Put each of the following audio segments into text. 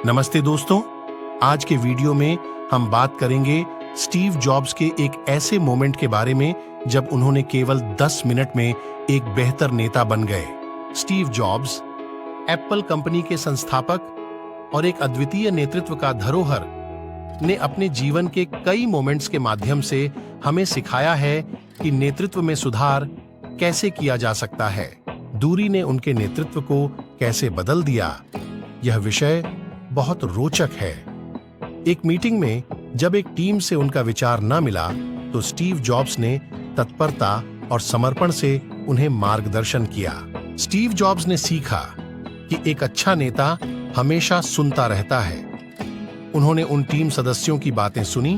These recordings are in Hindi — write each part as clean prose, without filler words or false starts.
नमस्ते दोस्तों, आज के वीडियो में हम बात करेंगे स्टीव जॉब्स के एक ऐसे मोमेंट के बारे में जब उन्होंने केवल 10 मिनट में एक बेहतर नेता बन गए। स्टीव जॉब्स एप्पल कंपनी के संस्थापक और एक अद्वितीय नेतृत्व का धरोहर ने अपने जीवन के कई मोमेंट्स के माध्यम से हमें सिखाया है कि नेतृत्व में सुधार कैसे किया जा सकता है। दूरी ने उनके नेतृत्व को कैसे बदल दिया, यह विषय बहुत रोचक है। एक मीटिंग में जब एक टीम से उनका विचार न मिला तो स्टीव जॉब्स ने तत्परता और समर्पण से उन्हें मार्गदर्शन किया। स्टीव जॉब्स ने सीखा कि एक अच्छा नेता हमेशा सुनता रहता है। उन्होंने उन टीम सदस्यों की बातें सुनी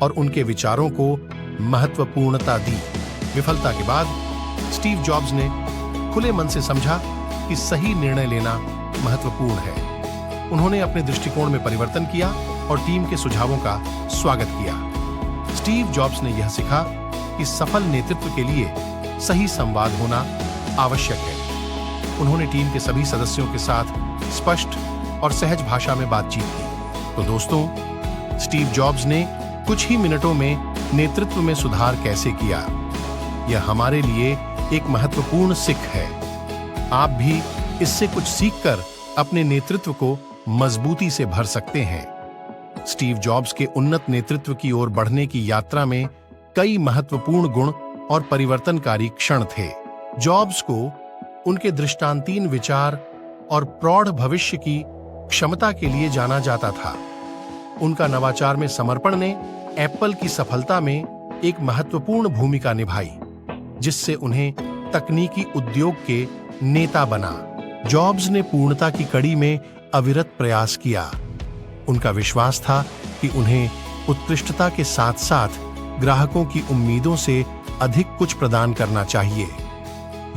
और उनके विचारों को महत्वपूर्णता दी। विफलता के बाद स्टीव जॉब्स ने खुले मन से समझा कि सही निर्णय लेना महत्वपूर्ण है। उन्होंने अपने दृष्टिकोण में परिवर्तन किया और टीम के सुझावों का स्वागत किया। स्टीव जॉब्स ने यह सीखा कि सफल नेतृत्व के लिए सही संवाद होना आवश्यक है। उन्होंने टीम के सभी सदस्यों के साथ स्पष्ट और सहज भाषा में बातचीत की। तो दोस्तों, स्टीव जॉब्स ने कुछ ही मिनटों में नेतृत्व में सुधार कैसे किया, यह हमारे लिए एक महत्वपूर्ण सीख है। आप भी इससे कुछ सीखकर अपने नेतृत्व को मजबूती से भर सकते हैं। स्टीव जॉब्स के उन्नत नेतृत्व की ओर बढ़ने की यात्रा में कई महत्वपूर्ण गुण और परिवर्तनकारी क्षण थे। जॉब्स को उनके दृष्टांतीन विचार और प्रौढ़ भविष्य की क्षमता के लिए जाना जाता था। उनका नवाचार में समर्पण ने एप्पल की सफलता में एक महत्वपूर्ण भूमिका निभाई, जिससे उन्हें तकनीकी उद्योग के नेता बना। जॉब्स ने पूर्णता की कड़ी में अविरत प्रयास किया। उनका विश्वास था कि उन्हें उत्कृष्टता के साथ साथ ग्राहकों की उम्मीदों से अधिक कुछ प्रदान करना चाहिए।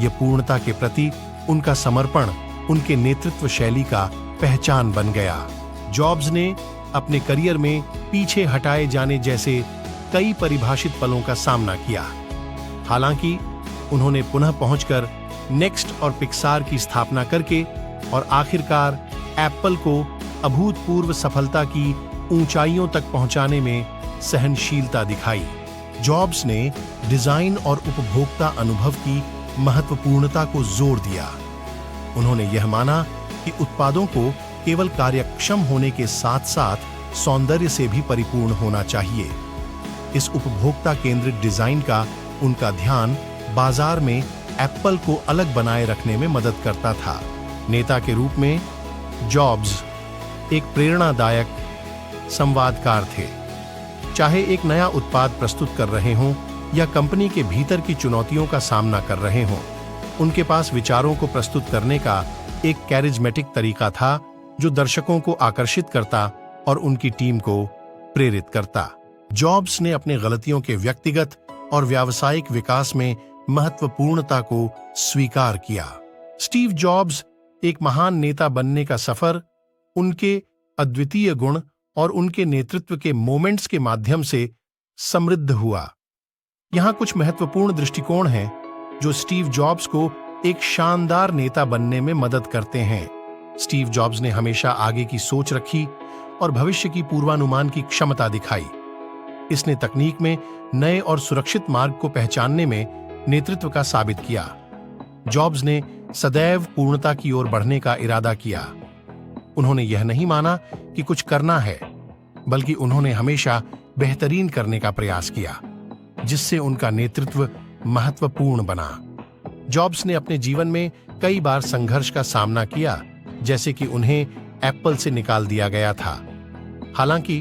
यह पूर्णता के प्रति उनका समर्पण उनके नेतृत्व शैली का पहचान बन गया। जॉब्स ने अपने करियर में पीछे हटाए जाने जैसे कई परिभाषित पलों का सामना किया। हालांकि उन्होंने पुनः पहुंचकर नेक्स्ट और पिक्सार की स्थापना करके और आखिरकार एप्पल को अभूतपूर्व सफलता की ऊंचाइयों तक पहुंचाने में सहनशीलता दिखाई। जॉब्स ने डिजाइन और उपभोक्ता अनुभव की महत्वपूर्णता को जोर दिया। उन्होंने यह माना कि उत्पादों को केवल कार्यक्षम होने के साथ साथ सौंदर्य से भी परिपूर्ण होना चाहिए। इस उपभोक्ता केंद्रित डिजाइन का उनका ध्यान बाजार में एप्पल को अलग बनाए रखने में मदद करता था। नेता के रूप में जॉब्स एक प्रेरणादायक संवादकार थे। चाहे एक नया उत्पाद प्रस्तुत कर रहे हों या कंपनी के भीतर की चुनौतियों का सामना कर रहे हों, उनके पास विचारों को प्रस्तुत करने का एक कैरिज्मेटिक तरीका था जो दर्शकों को आकर्षित करता और उनकी टीम को प्रेरित करता। जॉब्स ने अपने गलतियों के व्यक्तिगत और व्यावसायिक विकास में महत्वपूर्णता को स्वीकार किया। स्टीव जॉब्स एक महान नेता बनने का सफर उनके अद्वितीय गुण और उनके नेतृत्व के मोमेंट्स के माध्यम से समृद्ध हुआ। यहां कुछ महत्वपूर्ण दृष्टिकोण हैं जो स्टीव जॉब्स को एक शानदार नेता बनने में मदद करते हैं। स्टीव जॉब्स ने हमेशा आगे की सोच रखी और भविष्य की पूर्वानुमान की क्षमता दिखाई। इसने तकनीक में नए और सुरक्षित मार्ग को पहचानने में नेतृत्व का साबित किया। जॉब्स ने सदैव पूर्णता की ओर बढ़ने का इरादा किया। उन्होंने यह नहीं माना कि कुछ करना है, बल्कि उन्होंने हमेशा बेहतरीन करने का प्रयास किया, जिससे उनका नेतृत्व महत्वपूर्ण बना। जॉब्स ने अपने जीवन में कई बार संघर्ष का सामना किया, जैसे कि उन्हें एप्पल से निकाल दिया गया था। हालांकि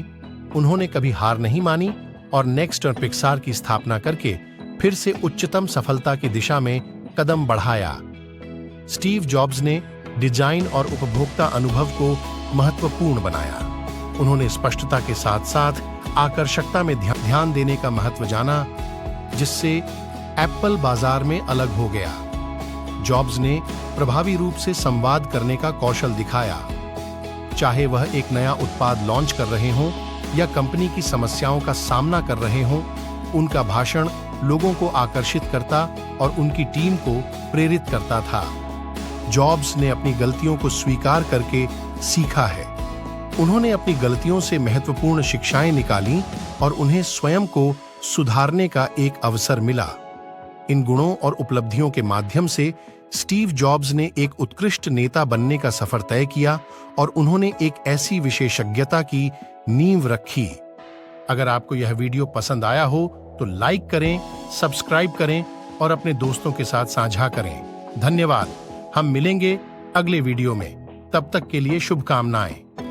उन्होंने कभी हार नहीं मानी और नेक्स्ट और पिक्सार की स्थापना करके फिर से उच्चतम सफलता की दिशा में कदम बढ़ाया। स्टीव जॉब्स ने डिजाइन और उपभोक्ता अनुभव को महत्वपूर्ण बनाया। उन्होंने स्पष्टता के साथ साथ आकर्षकता में ध्यान देने का महत्व जाना, जिससे एप्पल बाजार में अलग हो गया। जॉब्स ने प्रभावी रूप से संवाद करने का कौशल दिखाया। चाहे वह एक नया उत्पाद लॉन्च कर रहे हों या कंपनी की समस्याओं का सामना कर रहे हों, उनका भाषण लोगों को आकर्षित करता और उनकी टीम को प्रेरित करता था। जॉब्स ने अपनी गलतियों को स्वीकार करके सीखा है। उन्होंने अपनी गलतियों से महत्वपूर्ण शिक्षाएं निकालीं और उन्हें स्वयं को सुधारने का एक अवसर मिला। इन गुणों और उपलब्धियों के माध्यम से स्टीव जॉब्स ने एक उत्कृष्ट नेता बनने का सफर तय किया और उन्होंने एक ऐसी विशेषज्ञता की नींव रखी। अगर आपको यह वीडियो पसंद आया हो तो लाइक करें, सब्सक्राइब करें और अपने दोस्तों के साथ साझा करें। धन्यवाद। हम मिलेंगे अगले वीडियो में। तब तक के लिए शुभकामनाएं।